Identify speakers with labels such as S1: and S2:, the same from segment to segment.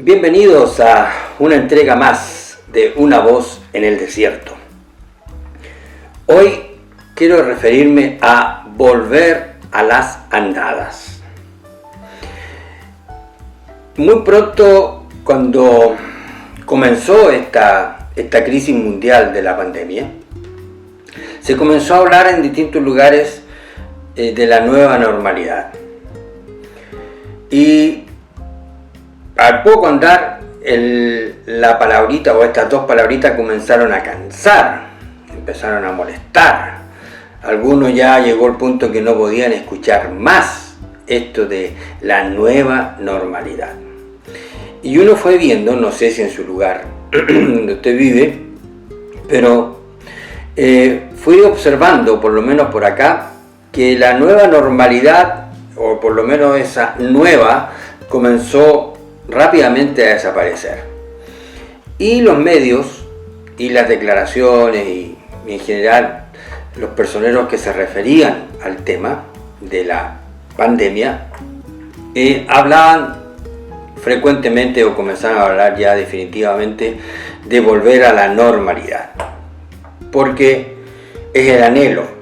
S1: Bienvenidos a una entrega más de Una voz en el desierto. Hoy quiero referirme a volver a las andadas. Muy pronto, cuando comenzó esta crisis mundial de la pandemia, se comenzó a hablar en distintos lugares de la nueva normalidad. Y al poco andar, la palabrita o estas dos palabritas comenzaron a cansar, empezaron a molestar. Algunos ya llegó el punto que no podían escuchar más esto de la nueva normalidad. Y uno fue viendo, no sé si en su lugar donde usted vive, pero fui observando, por lo menos por acá, que la nueva normalidad, o por lo menos esa nueva, comenzó rápidamente a desaparecer. Y los medios y las declaraciones y en general los personeros que se referían al tema de la pandemia hablaban frecuentemente o comenzaron a hablar ya definitivamente de volver a la normalidad, porque es el anhelo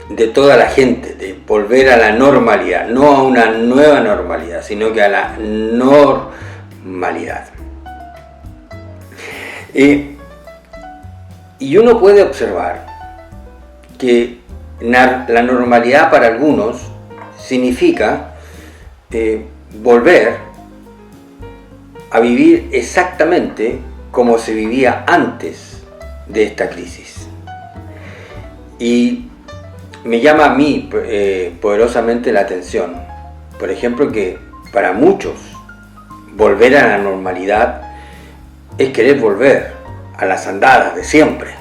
S1: de toda la gente de volver a la normalidad, no a una nueva normalidad, sino que a la normalidad. Y uno puede observar que la normalidad para algunos significa volver a vivir exactamente como se vivía antes de esta crisis. Y me llama a mí poderosamente la atención, por ejemplo, que para muchos volver a la normalidad es querer volver a las andadas de siempre.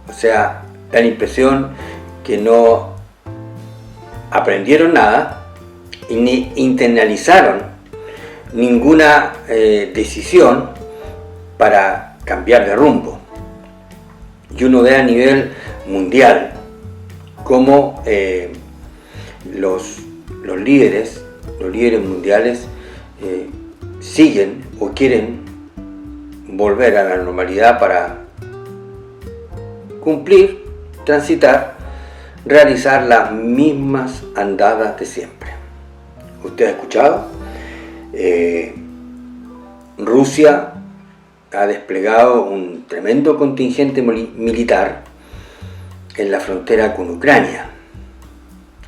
S1: O sea, da la impresión que no aprendieron nada y ni internalizaron ninguna decisión para cambiar de rumbo. Y uno ve a nivel mundial cómo los líderes mundiales siguen o quieren volver a la normalidad para cumplir, transitar, realizar las mismas andadas de siempre. ¿Usted ha escuchado? Rusia ha desplegado un tremendo contingente militar en la frontera con Ucrania,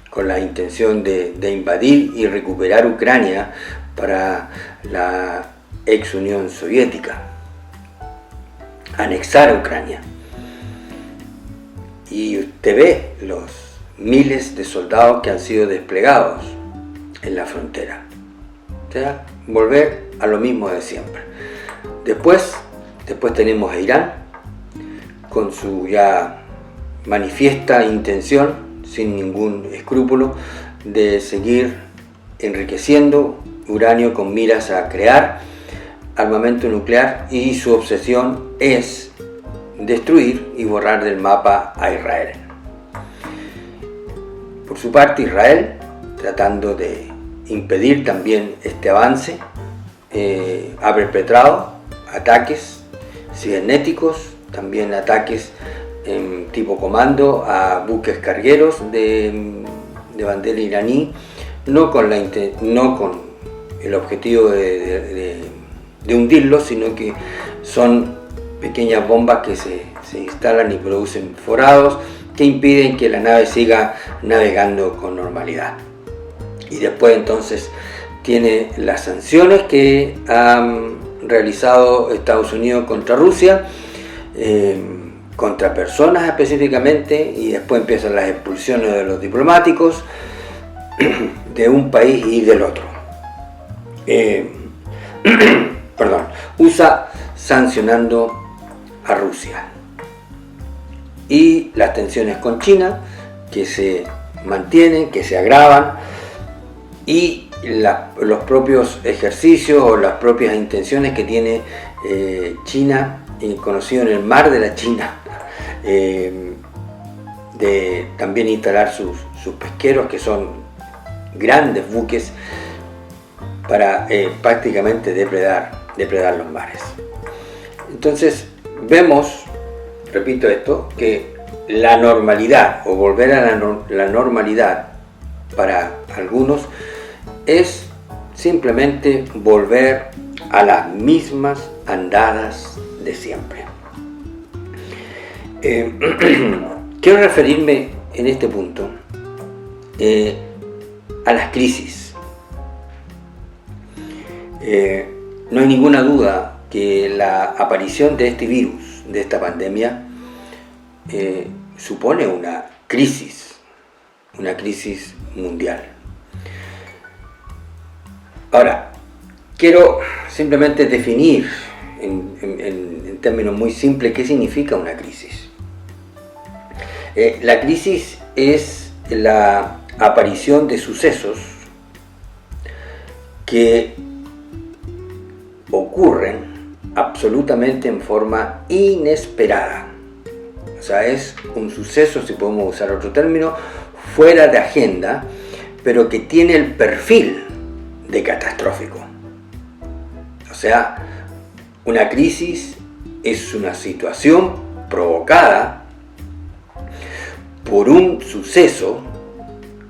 S1: con la intención de invadir y recuperar Ucrania para la ex Unión Soviética, anexar a Ucrania. Y usted ve los miles de soldados que han sido desplegados en la frontera. O sea, volver a lo mismo de siempre. Después tenemos a Irán con su ya manifiesta intención, sin ningún escrúpulo, de seguir enriqueciendo uranio con miras a crear armamento nuclear, y su obsesión es destruir y borrar del mapa a Israel. Por su parte, Israel, tratando de impedir también este avance, ha perpetrado ataques cibernéticos, también ataques tipo comando a buques cargueros de bandera iraní, no con el objetivo de hundirlos, sino que son pequeñas bombas que se instalan y producen forados que impiden que la nave siga navegando con normalidad. Y después entonces tiene las sanciones que ha realizado Estados Unidos contra Rusia, contra personas específicamente, y después empiezan las expulsiones de los diplomáticos de un país y del otro. USA sancionando a Rusia, y las tensiones con China que se mantienen, que se agravan, y los propios ejercicios o las propias intenciones que tiene China, conocido en el mar de la China, de también instalar sus pesqueros, que son grandes buques para prácticamente depredar los mares. Entonces vemos, repito esto, que la normalidad o volver a la normalidad para algunos es simplemente volver a las mismas andadas de siempre. Quiero referirme en este punto a las crisis. No hay ninguna duda que la aparición de este virus, de esta pandemia, supone una crisis mundial. Ahora, quiero simplemente definir en términos muy simples qué significa una crisis. La crisis es la aparición de sucesos que ocurren absolutamente en forma inesperada. O sea, es un suceso, si podemos usar otro término, fuera de agenda, pero que tiene el perfil de catastrófico. O sea, una crisis es una situación provocada por un suceso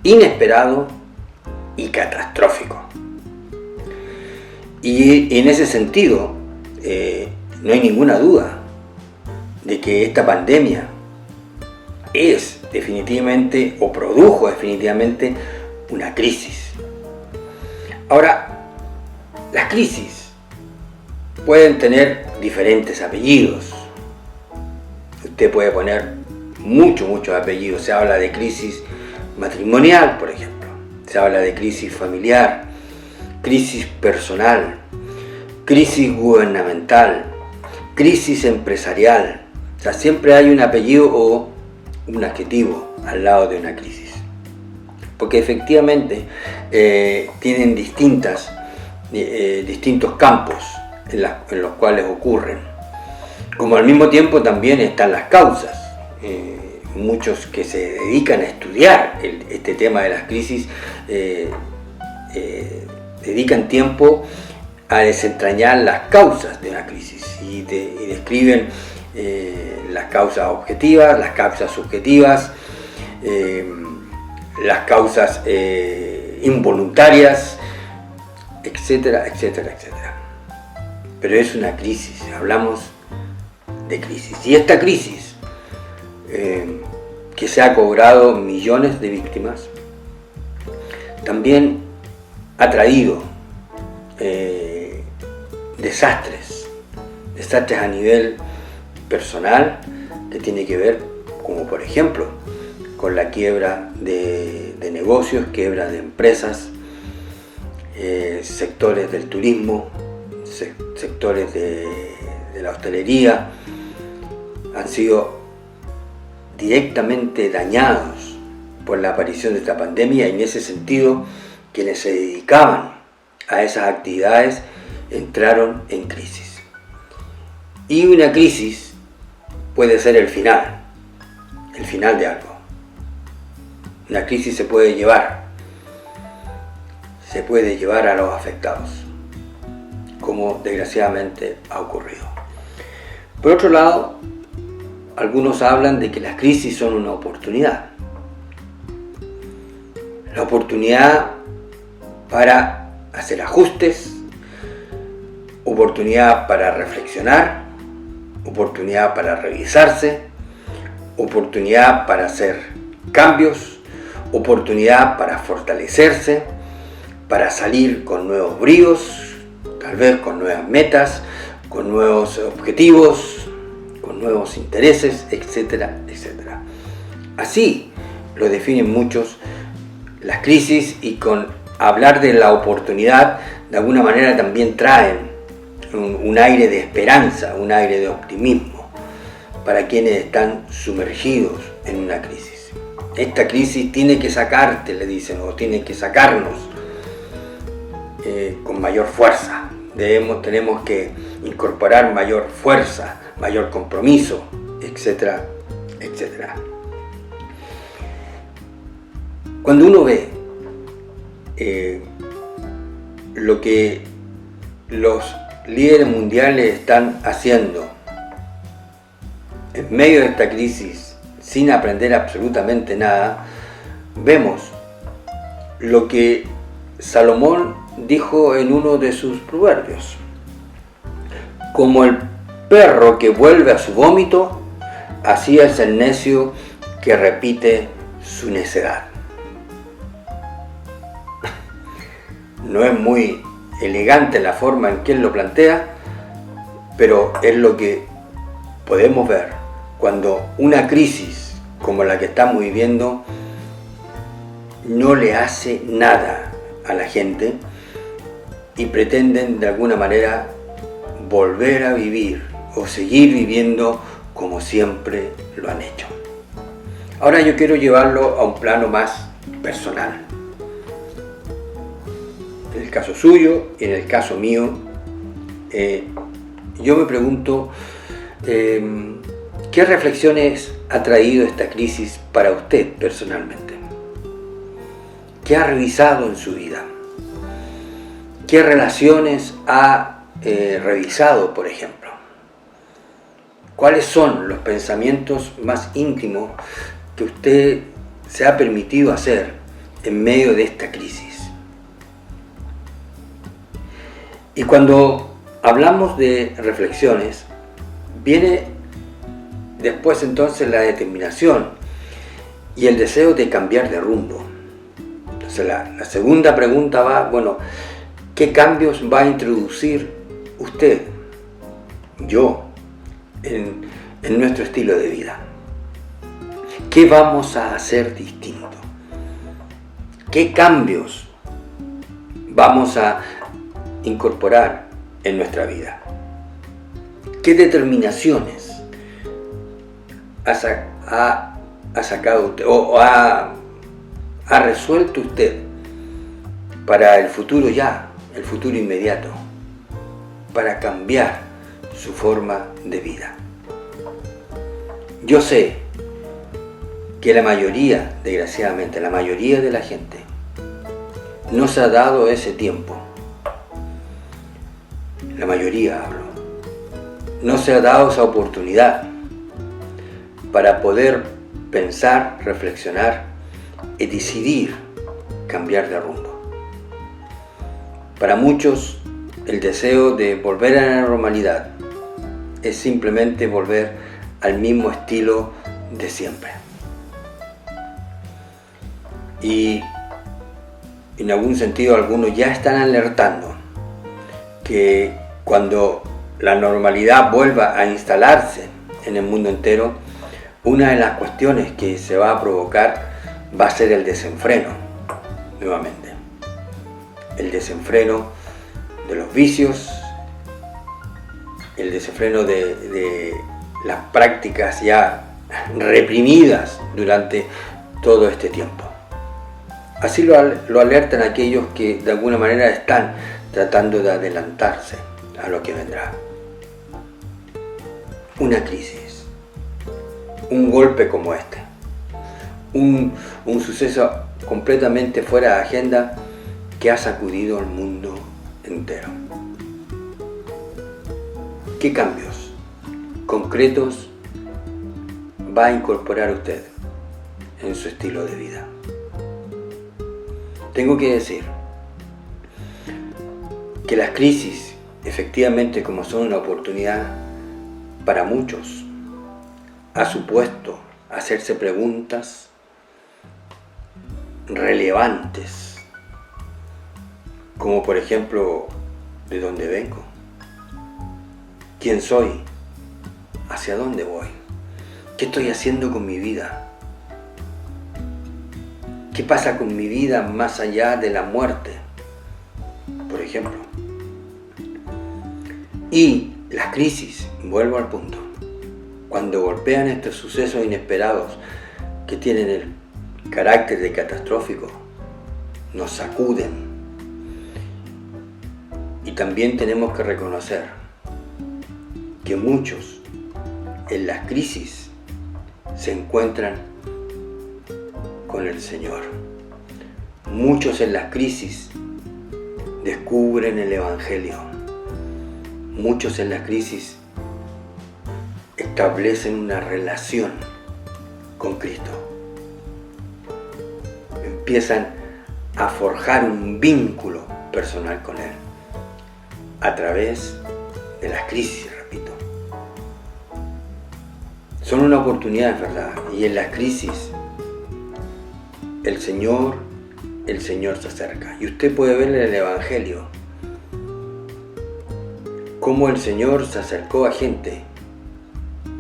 S1: inesperado y catastrófico. Y en ese sentido, no hay ninguna duda de que esta pandemia es definitivamente o produjo definitivamente una crisis. Ahora, las crisis pueden tener diferentes apellidos. Usted puede poner muchos apellidos. Se habla de crisis matrimonial, por ejemplo. Se habla de crisis familiar, crisis personal, crisis gubernamental, crisis empresarial. O sea, siempre hay un apellido o un adjetivo al lado de una crisis. Porque efectivamente tienen distintos campos en los cuales ocurren. Como al mismo tiempo también están las causas. Muchos que se dedican a estudiar este tema de las crisis dedican tiempo a desentrañar las causas de una crisis y describen las causas objetivas, las causas subjetivas, las causas involuntarias, etcétera, etcétera, etcétera. Pero es una crisis, hablamos de crisis. Y esta crisis, que se ha cobrado millones de víctimas, también ha traído desastres a nivel personal, que tiene que ver, como por ejemplo, con la quiebra de negocios, quiebra de empresas, sectores del turismo, sectores de la hostelería, han sido directamente dañados por la aparición de esta pandemia, y en ese sentido quienes se dedicaban a esas actividades entraron en crisis. Y una crisis puede ser el final de algo. Una crisis se puede llevar a los afectados, como desgraciadamente ha ocurrido. Por otro lado, algunos hablan de que las crisis son una oportunidad. La oportunidad para hacer ajustes, oportunidad para reflexionar, oportunidad para revisarse, oportunidad para hacer cambios, oportunidad para fortalecerse, para salir con nuevos bríos, tal vez con nuevas metas, con nuevos objetivos, con nuevos intereses, etcétera, etcétera. Así lo definen muchos las crisis, y con hablar de la oportunidad de alguna manera también traen un aire de esperanza, un aire de optimismo para quienes están sumergidos en una crisis. Esta crisis tiene que sacarte, le dicen, o tiene que sacarnos con mayor fuerza. Tenemos que incorporar mayor fuerza, mayor compromiso, etcétera, etcétera. Cuando uno ve lo que los líderes mundiales están haciendo en medio de esta crisis, sin aprender absolutamente nada, vemos lo que Salomón dijo en uno de sus proverbios: como el perro que vuelve a su vómito, así es el necio que repite su necedad. No es muy elegante la forma en que él lo plantea, pero es lo que podemos ver cuando una crisis como la que estamos viviendo no le hace nada a la gente y pretenden de alguna manera volver a vivir o seguir viviendo como siempre lo han hecho. Ahora yo quiero llevarlo a un plano más personal. En el caso suyo y en el caso mío, yo me pregunto ¿qué reflexiones ha traído esta crisis para usted personalmente? ¿Qué ha revisado en su vida? ¿Qué relaciones ha revisado, por ejemplo? ¿Cuáles son los pensamientos más íntimos que usted se ha permitido hacer en medio de esta crisis? Y cuando hablamos de reflexiones, viene después entonces la determinación y el deseo de cambiar de rumbo. Entonces la segunda pregunta va, bueno, ¿qué cambios va a introducir usted, yo, en nuestro estilo de vida? ¿Qué vamos a hacer distinto? ¿Qué cambios vamos a incorporar en nuestra vida? ¿Qué determinaciones ha sacado usted o ha resuelto usted para el futuro ya, el futuro inmediato, para cambiar su forma de vida? Yo sé que la mayoría, desgraciadamente, la mayoría de la gente no se ha dado ese tiempo. La mayoría hablo. No se ha dado esa oportunidad para poder pensar, reflexionar y decidir cambiar de rumbo. Para muchos, el deseo de volver a la normalidad es simplemente volver al mismo estilo de siempre. Y en algún sentido algunos ya están alertando que cuando la normalidad vuelva a instalarse en el mundo entero, una de las cuestiones que se va a provocar va a ser el desenfreno, nuevamente. El desenfreno de los vicios, el desenfreno de las prácticas ya reprimidas durante todo este tiempo. Así lo alertan aquellos que de alguna manera están tratando de adelantarse a lo que vendrá. Una crisis, un golpe como este, un suceso completamente fuera de agenda que ha sacudido al mundo entero. ¿Qué cambios concretos va a incorporar usted en su estilo de vida? Tengo que decir que las crisis, efectivamente, como son una oportunidad para muchos, ha supuesto hacerse preguntas relevantes, como por ejemplo, ¿de dónde vengo? ¿Quién soy? ¿Hacia dónde voy? ¿Qué estoy haciendo con mi vida? ¿Qué pasa con mi vida más allá de la muerte? Por ejemplo. Y las crisis, vuelvo al punto, cuando golpean estos sucesos inesperados que tienen el carácter de catastrófico, nos sacuden. Y también tenemos que reconocer que muchos en las crisis se encuentran con el Señor. Muchos en las crisis descubren el Evangelio. Muchos en la crisis establecen una relación con Cristo. Empiezan a forjar un vínculo personal con Él a través de las crisis, repito. Son una oportunidad, es verdad, y en las crisis el Señor se acerca. Y usted puede ver en el Evangelio cómo el Señor se acercó a gente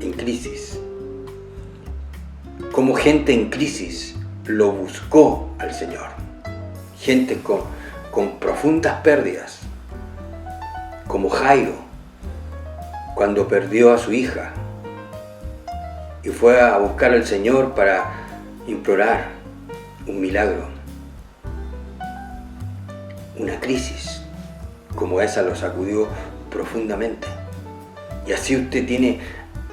S1: en crisis, cómo gente en crisis lo buscó al Señor, gente con profundas pérdidas, como Jairo, cuando perdió a su hija y fue a buscar al Señor para implorar un milagro. Una crisis como esa lo sacudió profundamente. Y así usted tiene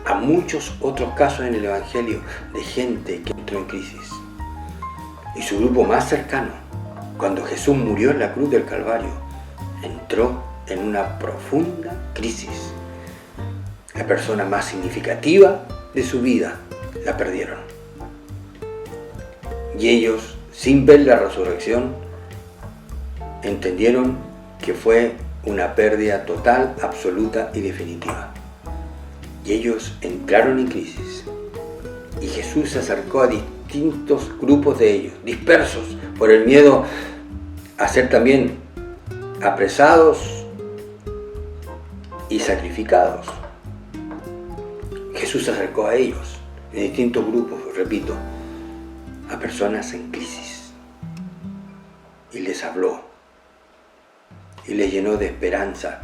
S1: a muchos otros casos en el Evangelio de gente que entró en crisis. Y su grupo más cercano, cuando Jesús murió en la cruz del Calvario, entró en una profunda crisis. La persona más significativa de su vida la perdieron. Y ellos, sin ver la resurrección, entendieron que fue una pérdida total, absoluta y definitiva. Y ellos entraron en crisis. Y Jesús se acercó a distintos grupos de ellos, dispersos por el miedo a ser también apresados y sacrificados. Jesús se acercó a ellos, en distintos grupos, repito, a personas en crisis. Y les habló. Y les llenó de esperanza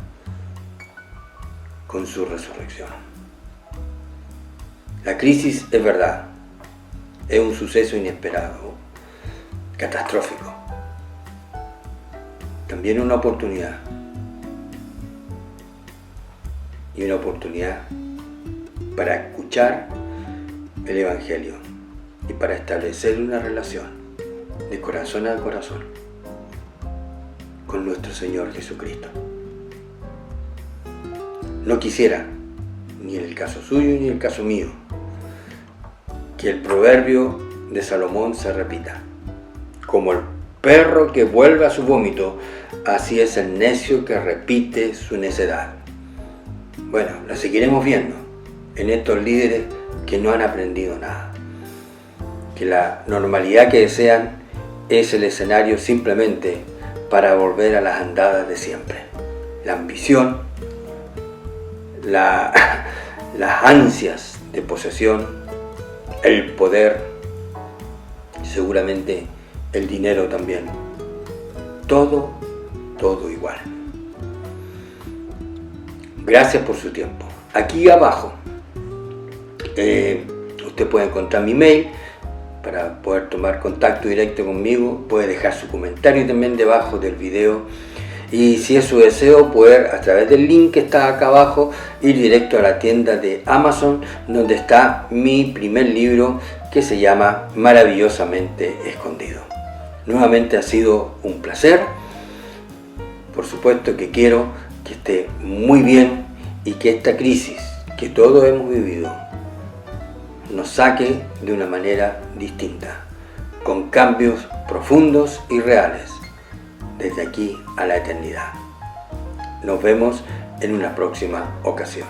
S1: con su resurrección. La crisis es verdad, es un suceso inesperado, catastrófico. También una oportunidad. Y una oportunidad para escuchar el Evangelio y para establecer una relación de corazón a corazón con nuestro Señor Jesucristo. No quisiera, ni en el caso suyo ni en el caso mío, que el proverbio de Salomón se repita. Como el perro que vuelve a su vómito, así es el necio que repite su necedad. Bueno, lo seguiremos viendo en estos líderes que no han aprendido nada. Que la normalidad que desean es el escenario simplemente para volver a las andadas de siempre. La ambición, las ansias de posesión, el poder, seguramente el dinero también. Todo igual. Gracias por su tiempo. Aquí abajo usted puede encontrar mi mail para poder tomar contacto directo conmigo. Puede dejar su comentario también debajo del video. Y si es su deseo, poder a través del link que está acá abajo ir directo a la tienda de Amazon, donde está mi primer libro que se llama Maravillosamente Escondido. Nuevamente ha sido un placer. Por supuesto que quiero que esté muy bien y que esta crisis que todos hemos vivido nos saque de una manera distinta, con cambios profundos y reales, desde aquí a la eternidad. Nos vemos en una próxima ocasión.